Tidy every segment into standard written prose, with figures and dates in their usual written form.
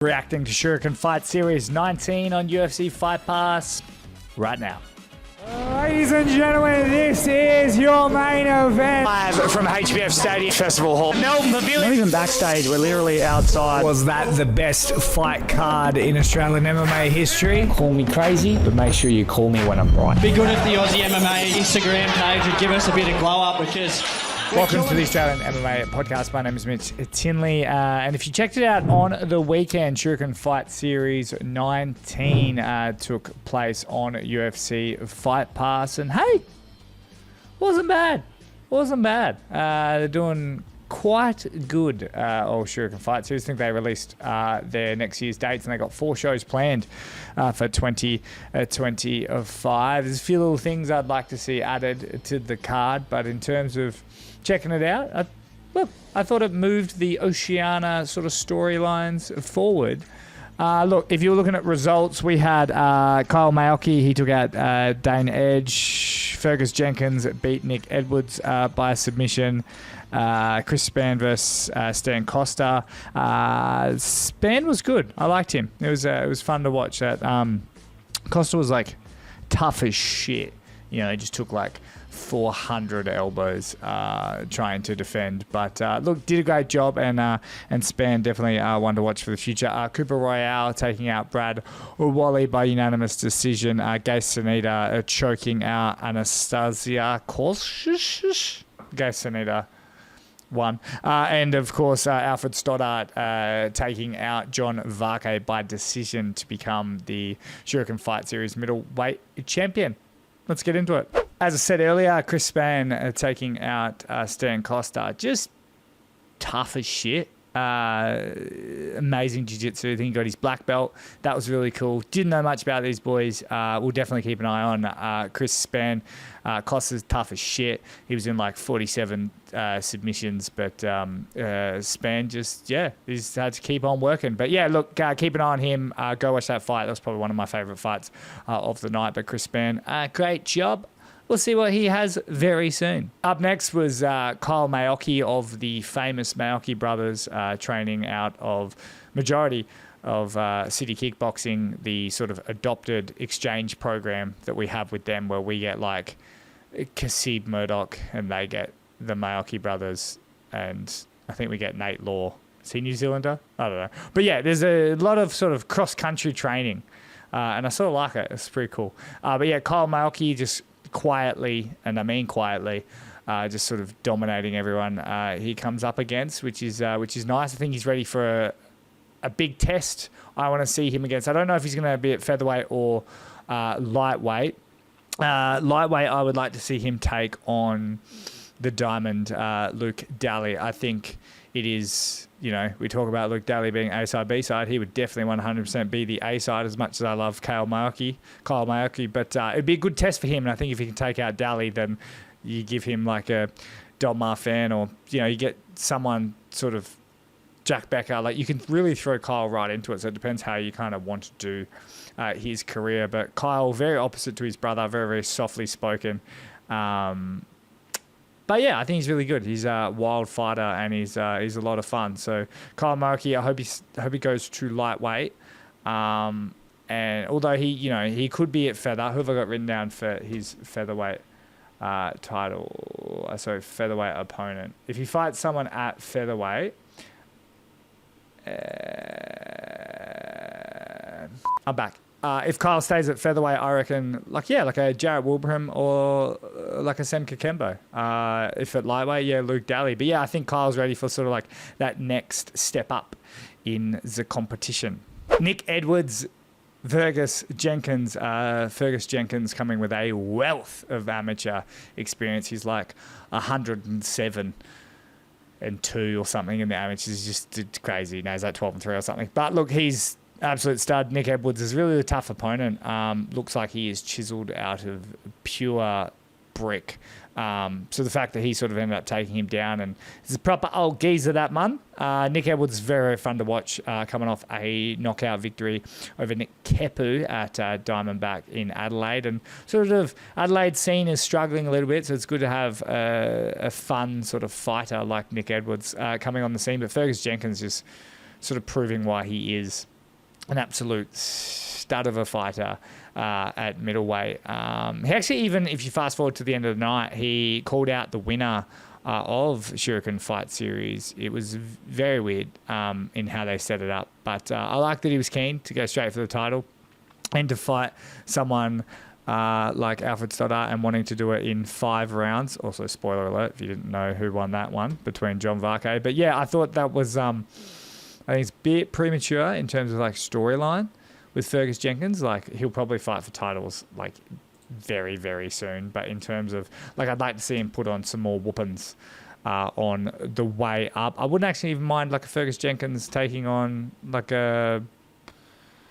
Reacting to Shuriken Fight Series 19 on UFC Fight Pass right now. Ladies and gentlemen, this is your main event. Live from HBF Stadium Festival Hall. Melbourne Pavilion. Not even backstage, we're literally outside. Was that the best fight card in Australian MMA history? Call me crazy, but make sure you call me when I'm right. Be good if the Aussie MMA Instagram page would give us a bit of glow up because... Welcome to the Australian MMA podcast. My name is Mitch Tinley. And if you checked it out on the weekend, Shuriken Fight Series 19 took place on UFC Fight Pass. And hey, wasn't bad. They're doing quite good, all Shuriken Fight Series. I think they released their next year's dates and they got 4 shows planned for 2025. There's a few little things I'd like to see added to the card, but in terms of checking it out, I thought it moved the Oceania sort of storylines forward. Look, if you were looking at results, we had Kyle Maoki. He took out Dane Edge. Fergus Jenkins beat Nick Edwards by submission. Chris Spann versus Stan Costa. Spann was good. I liked him. It was fun to watch. That Costa was like tough as shit. You know, he just took like 400 elbows trying to defend, but look, did a great job, and Spann definitely one to watch for the future. Cooper Royale taking out Brad Wally by unanimous decision. Gace Sanita choking out Anastasia Korsish. Gace Sanita won. And of course, Alfred Stoddart taking out John Varkey by decision to become the Shuriken Fight Series middleweight champion. Let's get into it. As I said earlier, Chris Spann taking out Stan Costa. Just tough as shit. Amazing jiu-jitsu. I think he got his black belt. That was really cool. Didn't know much about these boys. We'll definitely keep an eye on Chris Spann. Costa's tough as shit. He was in like 47 submissions, but Spann just, he's had to keep on working. But yeah, look, keep an eye on him. Go watch that fight. That was probably one of my favorite fights of the night. But Chris Spann, great job. We'll see what he has very soon. Up next was Kyle Maoki of the famous Maoki brothers, training out of majority of City Kickboxing, the sort of adopted exchange program that we have with them, where we get like Kasib Murdoch and they get the Maoki brothers, and I think we get Nate Law. Is he New Zealander? I don't know. But yeah, there's a lot of sort of cross-country training, and I sort of like it. It's pretty cool. But yeah, Kyle Maoki just quietly, and I mean quietly, just sort of dominating everyone he comes up against, which is nice. I think he's ready for a big test. I want to see him against. I don't know if he's going to be at featherweight or lightweight. Lightweight, I would like to see him take on the Diamond Luke Daly. I think it is, you know, we talk about Luke Daly being A-side, B-side. He would definitely 100% be the A-side, as much as I love Kyle Maoki. But it'd be a good test for him. And I think if he can take out Daly, then you give him like a Dolmar fan, or, you know, you get someone sort of Jack Becker. Like, you can really throw Kyle right into it. So it depends how you kind of want to do his career. But Kyle, very opposite to his brother, very, very softly spoken. But yeah, I think he's really good. He's a wild fighter, and he's a lot of fun. So Kyle Maoki, I hope he goes to lightweight. And although he could be at feather. Who have I got written down for his featherweight title? So featherweight opponent. If he fights someone at featherweight, I'm back. If Kyle stays at featherweight, I reckon, like a Jarrett Wilbraham or like a Sam Kakembo. If at lightweight, Luke Daly. But yeah, I think Kyle's ready for sort of like that next step up in the competition. Nick Edwards, Fergus Jenkins. Fergus Jenkins coming with a wealth of amateur experience. He's like 107 and 2 or something in the amateurs. Is just crazy. You know, he's like 12 and 3 or something. But look, he's absolute stud. Nick Edwards is really a tough opponent. Looks like he is chiseled out of pure brick. So the fact that he sort of ended up taking him down, and he's a proper old geezer, that man. Nick Edwards is very, very fun to watch, coming off a knockout victory over Nick Kepu at Diamondback in Adelaide. And sort of Adelaide scene is struggling a little bit, so it's good to have a fun sort of fighter like Nick Edwards coming on the scene. But Fergus Jenkins just sort of proving why he is an absolute stud of a fighter at middleweight. He actually, even if you fast forward to the end of the night, he called out the winner of Shuriken Fight Series. It was very weird in how they set it up, but I like that he was keen to go straight for the title and to fight someone like Alfred Stoddart and wanting to do it in 5 rounds. Also, spoiler alert if you didn't know who won that one between John Varkey. But yeah, I thought that was, I think it's a bit premature in terms of like storyline with Fergus Jenkins. Like, he'll probably fight for titles like very, very soon. But in terms of, like, I'd like to see him put on some more whoopings on the way up. I wouldn't actually even mind like a Fergus Jenkins taking on like a,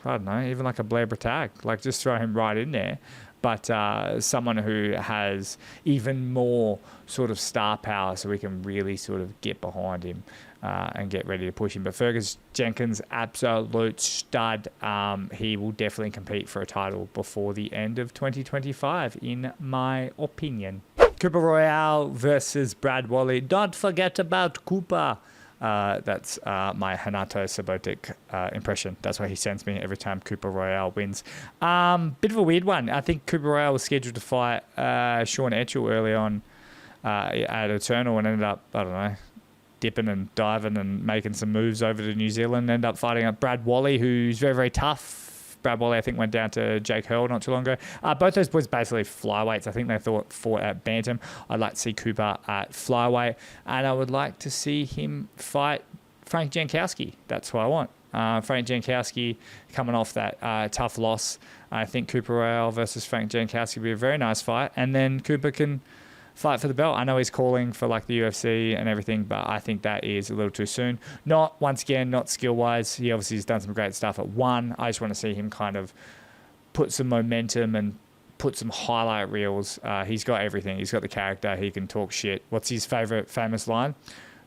I don't know, even like a Blair Bratag. Like, just throw him right in there. But someone who has even more sort of star power, so we can really sort of get behind him and get ready to push him. But Fergus Jenkins, absolute stud. He will definitely compete for a title before the end of 2025, in my opinion. Cooper Royale versus Brad Wally. Don't forget about Cooper. That's my Hanato Sabotic impression. That's what he sends me every time Cooper Royale wins. Bit of a weird one. I think Cooper Royale was scheduled to fight Sean Etchell early on at Eternal and ended up, I don't know, dipping and diving and making some moves over to New Zealand. Ended up fighting up Brad Wally, who's very, very tough. Brad Wally, I think, went down to Jake Hurl not too long ago. Both those boys basically flyweights. I think they fought at bantam. I'd like to see Cooper at flyweight, and I would like to see him fight Frank Jankowski. That's what I want. Frank Jankowski coming off that tough loss. I think Cooper Royale versus Frank Jankowski would be a very nice fight, and then Cooper can fight for the belt. I know he's calling for like the UFC and everything, but I think that is a little too soon. Once again, not skill-wise. He obviously has done some great stuff at one. I just want to see him kind of put some momentum and put some highlight reels. He's got everything. He's got the character. He can talk shit. What's his favorite famous line?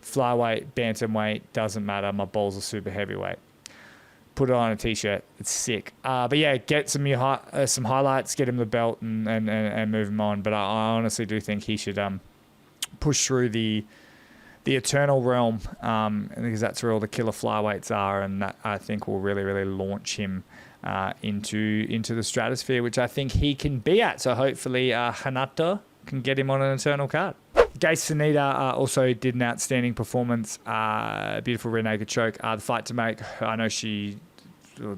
Flyweight, bantamweight, doesn't matter. My balls are super heavyweight. Put it on a t-shirt. It's sick. But yeah, get some highlights, get him the belt, and move him on. But I honestly do think he should push through the Eternal realm, because that's where all the killer flyweights are, and that I think will really, really launch him into the stratosphere, which I think he can be at. So hopefully Hanato can get him on an Eternal card. Gace Sunita also did an outstanding performance. Beautiful rear naked choke. The fight to make, I know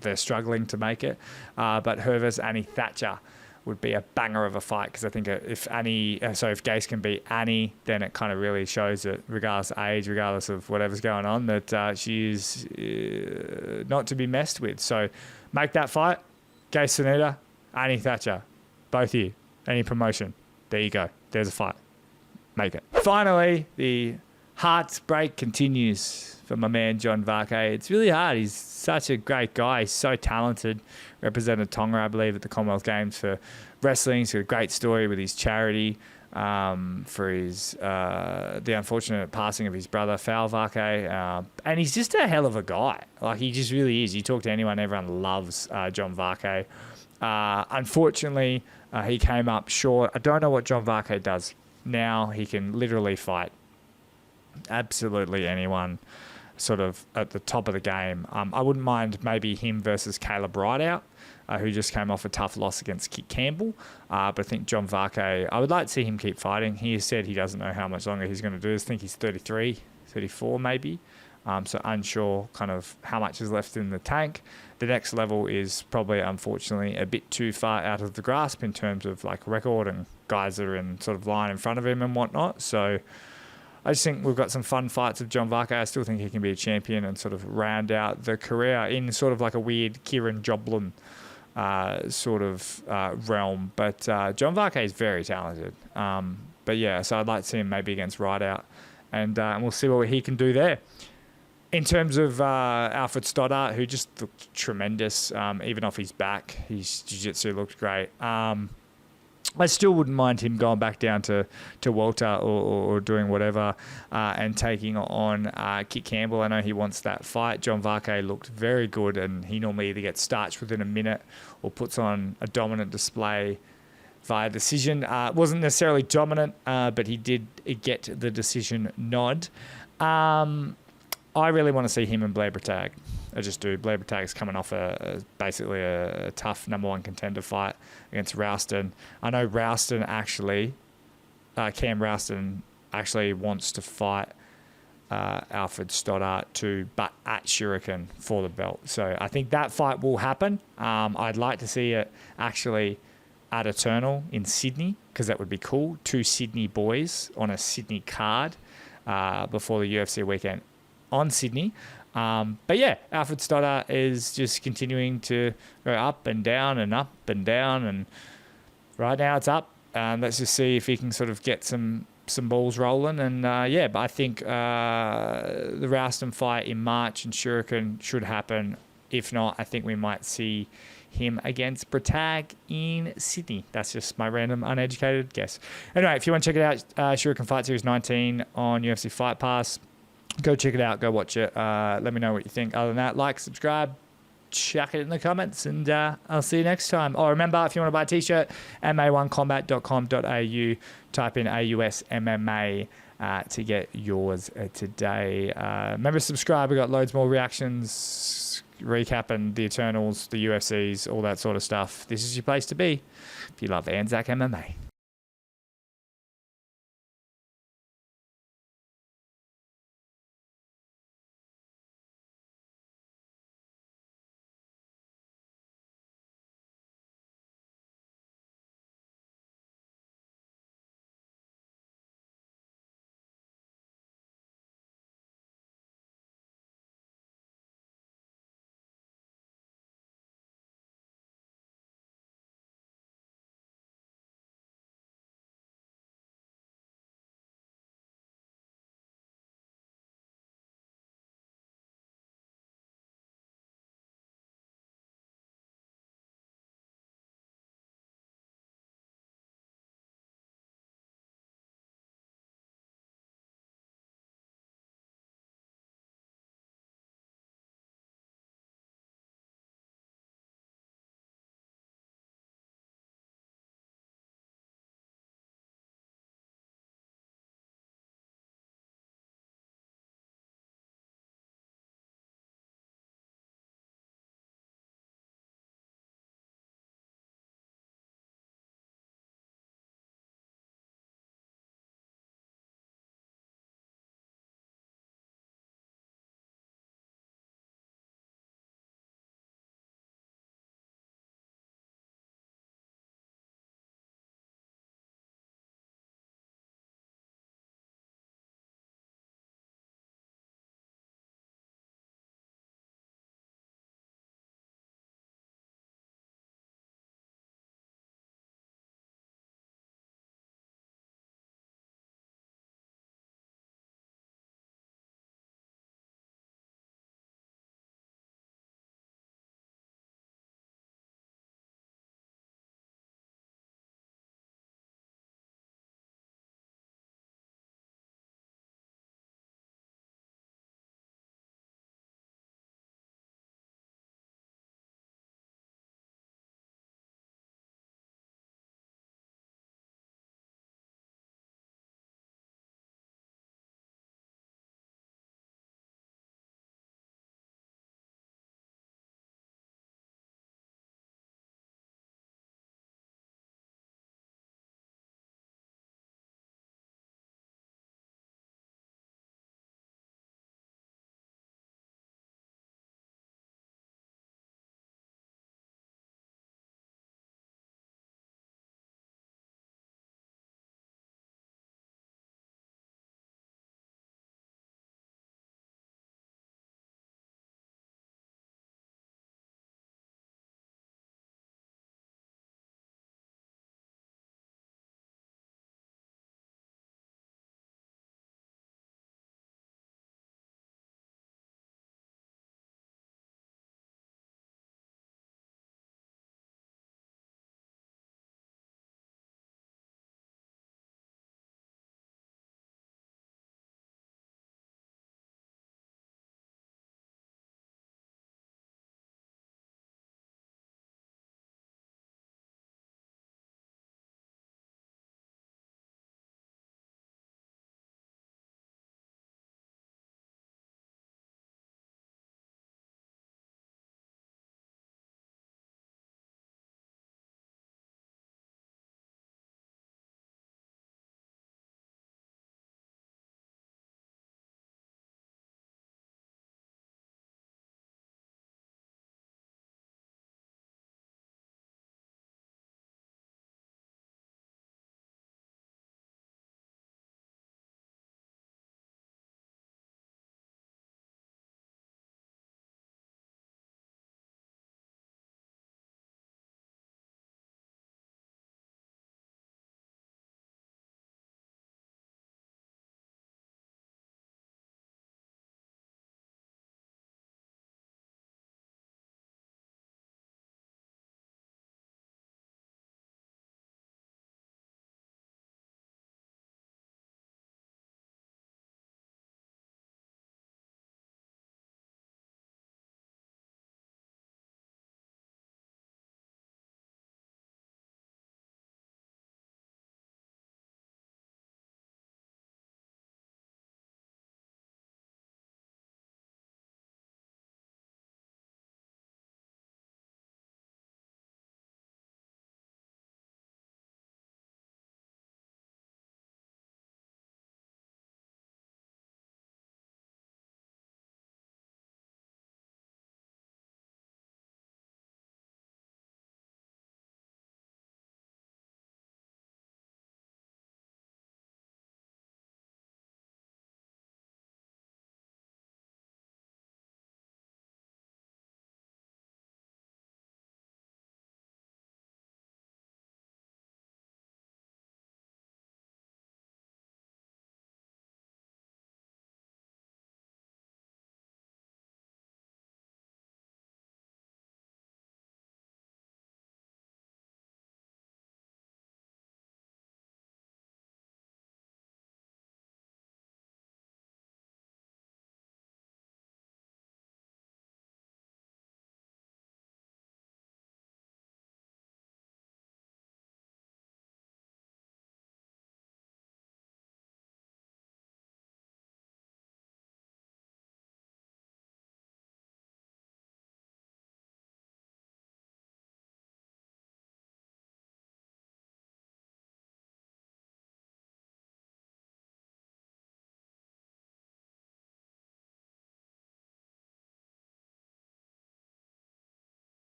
they're struggling to make it, but her versus Annie Thatcher would be a banger of a fight, because I think if Gace can beat Annie, then it kind of really shows that regardless of age, regardless of whatever's going on, that she is not to be messed with. So make that fight. Gace Sunita, Annie Thatcher, both of you. Any promotion. There you go. There's a fight. Make it. Finally, the heartbreak continues for my man John Varkey. It's really hard. He's such a great guy. He's so talented. Represented Tonga, I believe, at the Commonwealth Games for wrestling. He's got a great story with his charity, for his the unfortunate passing of his brother, Fal Varkey. And he's just a hell of a guy. Like, he just really is. You talk to anyone, everyone loves John Varkey. Unfortunately, he came up short. I don't know what John Varkey does now. He can literally fight absolutely anyone sort of at the top of the game. I wouldn't mind maybe him versus Caleb Rideout, who just came off a tough loss against Kit Campbell. But I think John Varkey, I would like to see him keep fighting. He has said he doesn't know how much longer he's going to do this. I think he's 33, 34 maybe. So unsure kind of how much is left in the tank. The next level is probably, unfortunately, a bit too far out of the grasp in terms of like record and guys that are in sort of line in front of him and whatnot. So I just think we've got some fun fights of John Varkey. I still think he can be a champion and sort of round out the career in sort of like a weird Kieran Joblin sort of realm. But John Varkey is very talented. But yeah, so I'd like to see him maybe against Rideout, and we'll see what he can do there. In terms of Alfred Stoddart, who just looked tremendous, even off his back, his jiu-jitsu looked great. I still wouldn't mind him going back down to welter or doing whatever and taking on Kit Campbell. I know he wants that fight. John Varkey looked very good, and he normally either gets starched within a minute or puts on a dominant display via decision. Wasn't necessarily dominant, but he did get the decision nod. I really want to see him and Blair Bratag. I just do. Blair Britagg's coming off basically a tough number 1 contender fight against Rouston. I know Rouston actually, Cam Rouston actually wants to fight Alfred Stoddart too, but at Shuriken for the belt. So I think that fight will happen. I'd like to see it actually at Eternal in Sydney, because that would be cool. 2 Sydney boys on a Sydney card before the UFC weekend on Sydney. But yeah, Alfred Stoddart is just continuing to go up and down and up and down, and right now it's up. Let's just see if he can sort of get some balls rolling. And but I think the Rouston fight in March and Shuriken should happen. If not, I think we might see him against Britague in Sydney. That's just my random, uneducated guess. Anyway, if you want to check it out, Shuriken Fight Series 19 on UFC Fight Pass, go check it out. Go watch it. Let me know what you think. Other than that, like, subscribe, chuck it in the comments, and I'll see you next time. Oh, remember, if you want to buy a t-shirt, ma1combat.com.au, type in AUSMMA to get yours today. Remember to subscribe. We've got loads more reactions, recapping the Eternals, the UFCs, all that sort of stuff. This is your place to be if you love Anzac MMA.